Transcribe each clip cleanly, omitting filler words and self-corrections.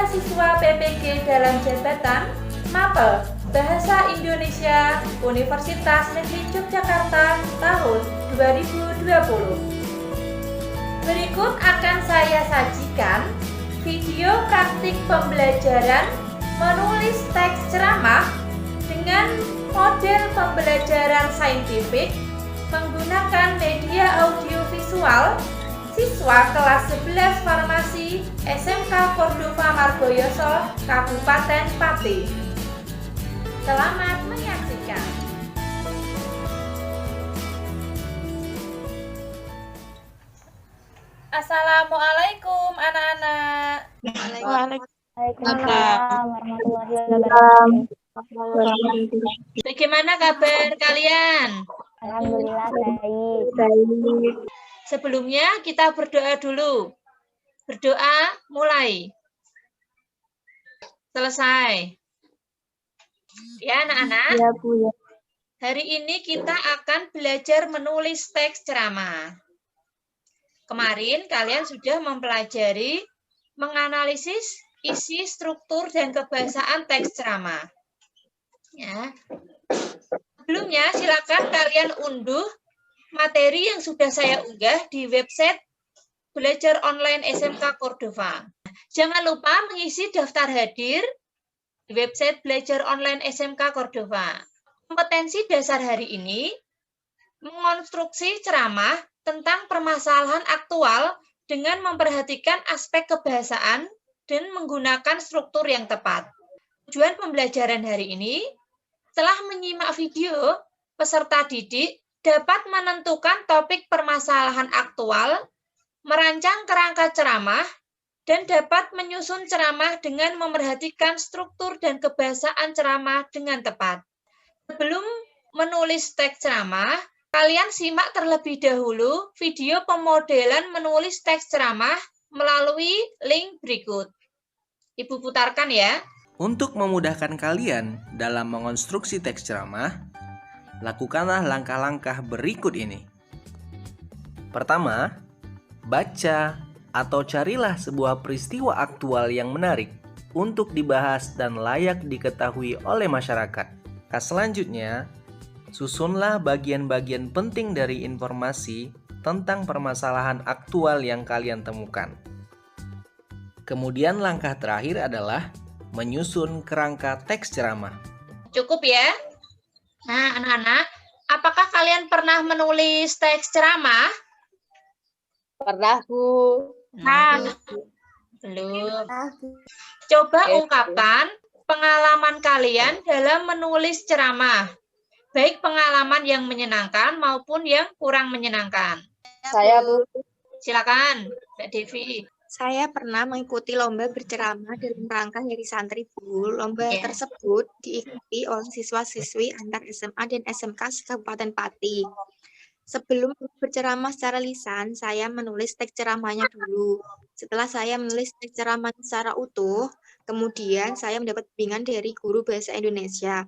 mahasiswa PPG dalam jabatan Mapel Bahasa Indonesia Universitas Negeri Yogyakarta tahun 2020. Berikut akan saya sajikan video praktik pembelajaran menulis teks ceramah dengan model pembelajaran saintifik menggunakan media audiovisual siswa kelas 11 Farmasi SMK Cordova Margoyoso, Kabupaten Pati. Selamat menyaksikan. Assalamualaikum anak-anak. Waalaikumsalam warahmatullahi wabarakatuh. Bagaimana kabar kalian? Alhamdulillah baik. Sebelumnya kita berdoa dulu. Berdoa mulai. Selesai. Ya anak-anak. Ya Bu ya. Hari ini kita akan belajar menulis teks ceramah. Kemarin kalian sudah mempelajari menganalisis isi, struktur, dan kebahasaan teks ceramah. Ya. Sebelumnya silakan kalian unduh materi yang sudah saya unggah di website Belajar Online SMK Cordova. Jangan lupa mengisi daftar hadir di website Belajar Online SMK Cordova. Kompetensi dasar hari ini mengonstruksi ceramah tentang permasalahan aktual dengan memperhatikan aspek kebahasaan dan menggunakan struktur yang tepat. Tujuan pembelajaran hari ini, setelah menyimak video, peserta didik dapat menentukan topik permasalahan aktual, merancang kerangka ceramah, dan dapat menyusun ceramah dengan memerhatikan struktur dan kebahasaan ceramah dengan tepat. Sebelum menulis teks ceramah, kalian simak terlebih dahulu video pemodelan menulis teks ceramah melalui link berikut. Ibu putarkan ya. Untuk memudahkan kalian dalam mengonstruksi teks ceramah, lakukanlah langkah-langkah berikut ini. Pertama, baca atau carilah sebuah peristiwa aktual yang menarik untuk dibahas dan layak diketahui oleh masyarakat. Selanjutnya, susunlah bagian-bagian penting dari informasi tentang permasalahan aktual yang kalian temukan. Kemudian langkah terakhir adalah menyusun kerangka teks ceramah. Cukup ya? Nah, anak-anak, apakah kalian pernah menulis teks ceramah? Pernah Bu. Belum. Coba ungkapkan pengalaman kalian dalam menulis ceramah. Baik pengalaman yang menyenangkan maupun yang kurang menyenangkan. Saya Bu. Silakan, Mbak Devi. Saya pernah mengikuti lomba berceramah dalam rangka Hari Santri Bu. Lomba tersebut diikuti oleh siswa-siswi antar SMA dan SMK Kabupaten Pati. Sebelum berceramah secara lisan, saya menulis teks ceramahnya dulu. Setelah saya menulis teks ceramahnya secara utuh, kemudian saya mendapat bimbingan dari guru bahasa Indonesia.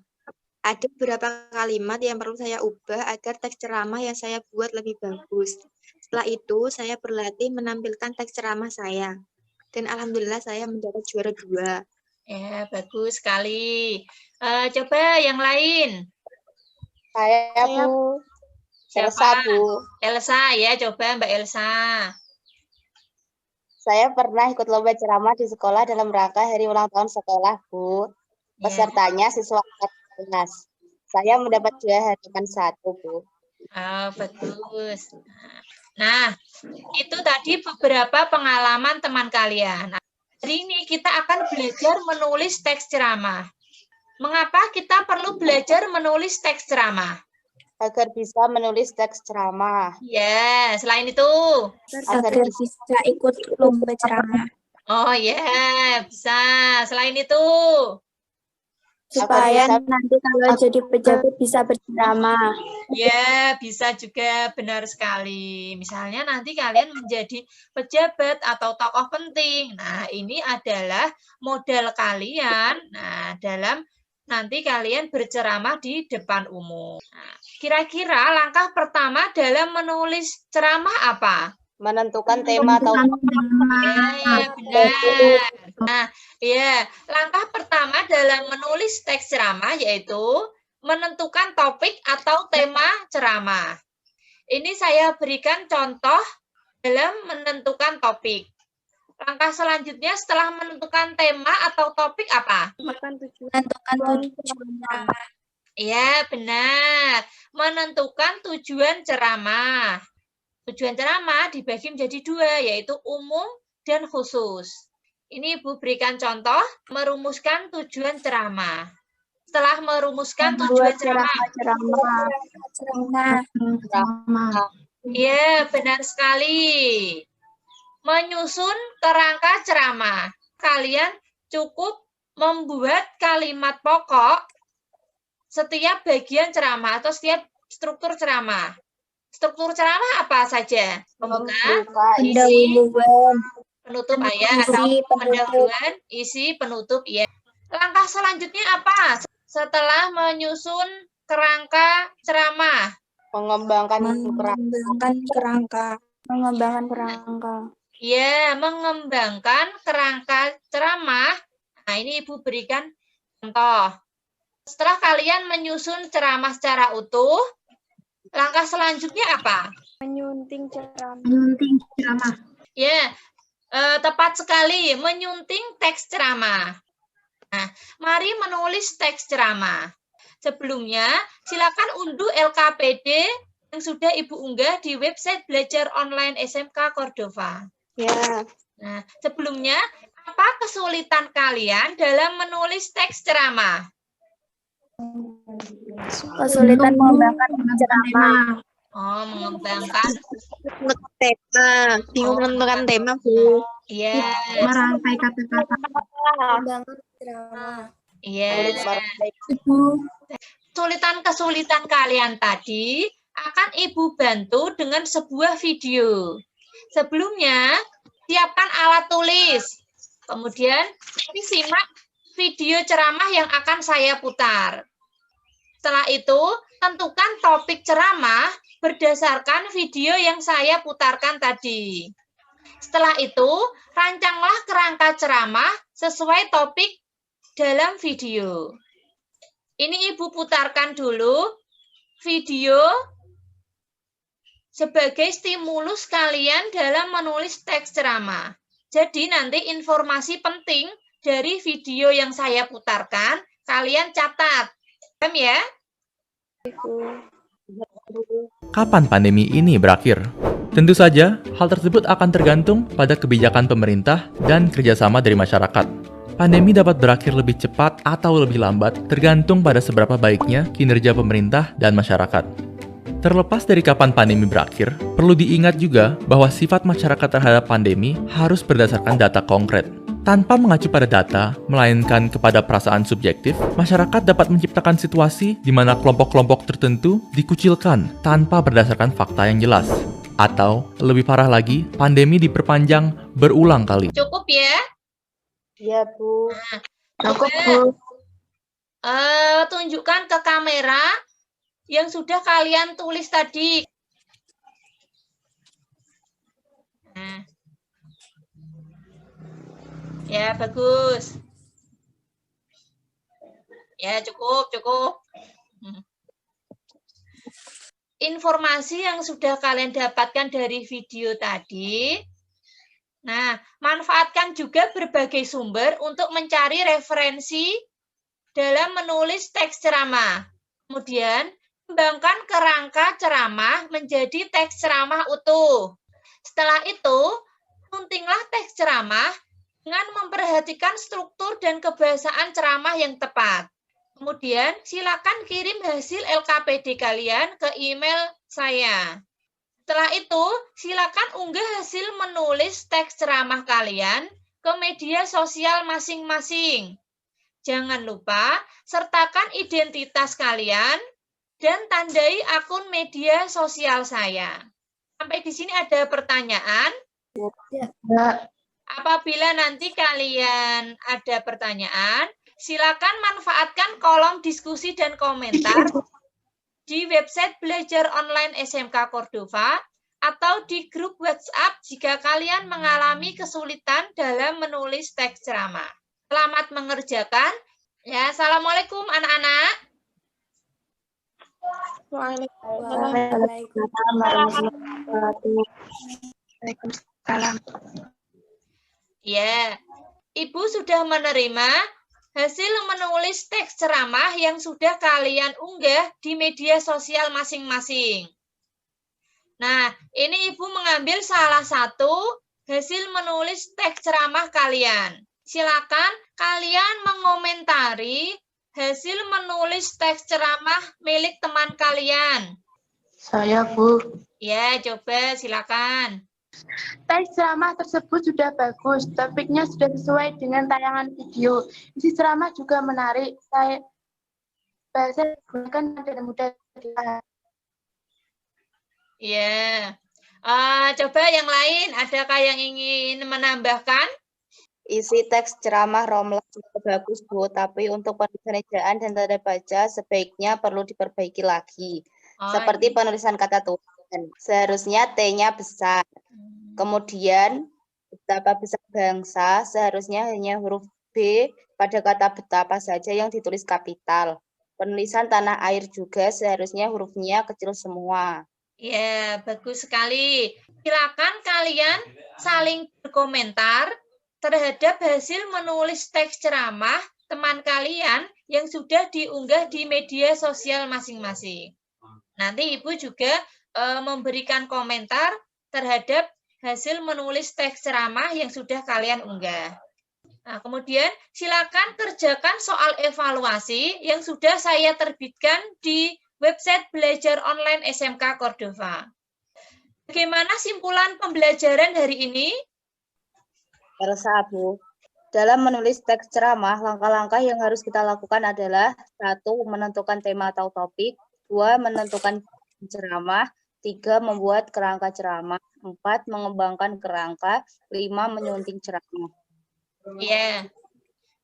Ada beberapa kalimat yang perlu saya ubah agar teks ceramah yang saya buat lebih bagus. Setelah itu, saya berlatih menampilkan teks ceramah saya. Dan alhamdulillah saya mendapat juara 2. Ya, bagus sekali. Coba yang lain. Saya Bu. Elsa Bu. Elsa ya, coba Mbak Elsa. Saya pernah ikut lomba ceramah di sekolah dalam rangka hari ulang tahun sekolah Bu. Pesertanya siswa kelas. Saya mendapat juara harapan 1 Bu. Bagus. Nah, itu tadi beberapa pengalaman teman kalian. Hari ini kita akan belajar menulis teks ceramah. Mengapa kita perlu belajar menulis teks ceramah? Agar bisa menulis teks ceramah. Ya, selain itu. Agar bisa ikut lomba ceramah. Oh ya, bisa. Selain itu. Supaya nanti kalau jadi pejabat bisa berceramah. Ya, bisa juga, benar sekali. Misalnya nanti kalian menjadi pejabat atau tokoh penting. Nah, ini adalah modal kalian. Nah, dalam nanti kalian berceramah di depan umum. Nah, kira-kira langkah pertama dalam menulis ceramah apa? Menentukan tema atau Ya, benar. Nah, ya, langkah pertama dalam menulis teks ceramah yaitu menentukan topik atau tema ceramah. Ini saya berikan contoh dalam menentukan topik. Langkah selanjutnya setelah menentukan tema atau topik apa? Menentukan tujuan. Ya, benar. Menentukan tujuan ceramah. Tujuan ceramah dibagi menjadi dua, yaitu umum dan khusus. Ini Ibu berikan contoh, merumuskan tujuan ceramah. Setelah merumuskan tujuan ceramah. Ya, benar sekali. Menyusun kerangka ceramah. Kalian cukup membuat kalimat pokok setiap bagian ceramah atau setiap struktur ceramah. Struktur ceramah apa saja? Pembuka, isi, penutup ayat atau pendahuluan, isi, penutup ya. Langkah selanjutnya apa? Setelah menyusun kerangka ceramah. Mengembangkan kerangka. Ya, mengembangkan kerangka ceramah. Nah, ini Ibu berikan contoh. Setelah kalian menyusun ceramah secara utuh, langkah selanjutnya apa? Menyunting ceramah. Ya, tepat sekali, menyunting teks ceramah. Nah, mari menulis teks ceramah. Sebelumnya, silakan unduh LKPD yang sudah Ibu unggah di website Belajar Online SMK Cordova. Ya. Nah, sebelumnya, apa kesulitan kalian dalam menulis teks ceramah? Kesulitan mengembangkan ceramah. Oh, mengembangkan Tema. Bingung menentukan tema, Bu. Iya. Merangkai kata-kata. Mengembangkan ceramah. Iya. Kesulitan-kesulitan kalian tadi akan Ibu bantu dengan sebuah video. Sebelumnya, siapkan alat tulis. Kemudian, nanti simak video ceramah yang akan saya putar. Setelah itu, tentukan topik ceramah berdasarkan video yang saya putarkan tadi. Setelah itu, rancanglah kerangka ceramah sesuai topik dalam video. Ini Ibu putarkan dulu video sebagai stimulus kalian dalam menulis teks ceramah. Jadi nanti informasi penting dari video yang saya putarkan, kalian catat. Paham ya? Kapan pandemi ini berakhir? Tentu saja, hal tersebut akan tergantung pada kebijakan pemerintah dan kerjasama dari masyarakat. Pandemi dapat berakhir lebih cepat atau lebih lambat, tergantung pada seberapa baiknya kinerja pemerintah dan masyarakat. Terlepas dari kapan pandemi berakhir, perlu diingat juga bahwa sifat masyarakat terhadap pandemi harus berdasarkan data konkret. Tanpa mengacu pada data, melainkan kepada perasaan subjektif, masyarakat dapat menciptakan situasi di mana kelompok-kelompok tertentu dikucilkan tanpa berdasarkan fakta yang jelas. Atau, lebih parah lagi, pandemi diperpanjang berulang kali. Cukup ya? Iya, Bu. Cukup, Bu. Tunjukkan ke kamera yang sudah kalian tulis tadi. Nah. Ya, bagus. Ya, cukup. Informasi yang sudah kalian dapatkan dari video tadi. Nah, manfaatkan juga berbagai sumber untuk mencari referensi dalam menulis teks ceramah. Kemudian, kembangkan kerangka ceramah menjadi teks ceramah utuh. Setelah itu, suntinglah teks ceramah dengan memperhatikan struktur dan kebahasaan ceramah yang tepat. Kemudian, silakan kirim hasil LKPD kalian ke email saya. Setelah itu, silakan unggah hasil menulis teks ceramah kalian ke media sosial masing-masing. Jangan lupa, sertakan identitas kalian dan tandai akun media sosial saya. Sampai di sini ada pertanyaan? Ya. Apabila nanti kalian ada pertanyaan, silakan manfaatkan kolom diskusi dan komentar di website Belajar Online SMK Cordova atau di grup WhatsApp jika kalian mengalami kesulitan dalam menulis teks ceramah. Selamat mengerjakan. Ya, assalamualaikum anak-anak. Waalaikumsalam. Ya, Ibu sudah menerima hasil menulis teks ceramah yang sudah kalian unggah di media sosial masing-masing. Nah, ini Ibu mengambil salah satu hasil menulis teks ceramah kalian. Silakan kalian mengomentari hasil menulis teks ceramah milik teman kalian. Saya, Bu. Ya, coba silakan. Teks ceramah tersebut sudah bagus, topiknya sudah sesuai dengan tayangan video. Isi ceramah juga menarik. Bahasa digunakan dan mudah dipahami. Ya, coba yang lain, adakah yang ingin menambahkan? Isi teks ceramah Romlan cukup bagus, Bu, tapi untuk penulisan ejaan dan tanda baca sebaiknya perlu diperbaiki lagi. Seperti penulisan kata Tuhan. Seharusnya T-nya besar. Kemudian, betapa besar bangsa, seharusnya hanya huruf B pada kata betapa saja yang ditulis kapital. Penulisan tanah air juga seharusnya hurufnya kecil semua. Ya, bagus sekali. Silakan kalian saling berkomentar terhadap hasil menulis teks ceramah teman kalian yang sudah diunggah di media sosial masing-masing. Nanti Ibu juga memberikan komentar terhadap hasil menulis teks ceramah yang sudah kalian unggah. Nah, kemudian silakan kerjakan soal evaluasi yang sudah saya terbitkan di website belajar online SMK Cordova. Bagaimana simpulan pembelajaran hari ini? Elsa, Bu. Dalam menulis teks ceramah, langkah-langkah yang harus kita lakukan adalah 1. Menentukan tema atau topik, 2. Menentukan ceramah, 3. Membuat kerangka ceramah, 4. Mengembangkan kerangka, 5. Menyunting ceramah. Ya,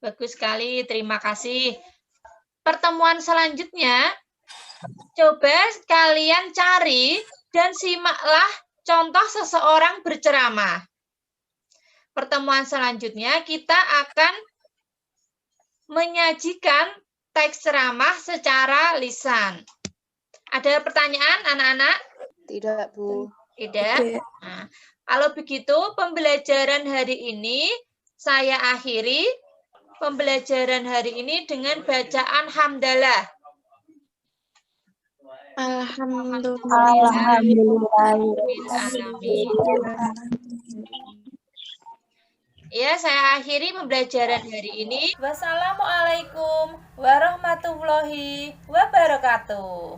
bagus sekali. Terima kasih. Pertemuan selanjutnya, coba kalian cari dan simaklah contoh seseorang berceramah. Pertemuan selanjutnya kita akan menyajikan teks ceramah secara lisan. Ada pertanyaan, anak-anak? Tidak, Bu. Tidak. Nah, kalau begitu, pembelajaran hari ini saya akhiri. Pembelajaran hari ini dengan bacaan hamdalah. Alhamdulillah. Ya, saya akhiri pembelajaran hari ini. Wassalamualaikum warahmatullahi wabarakatuh.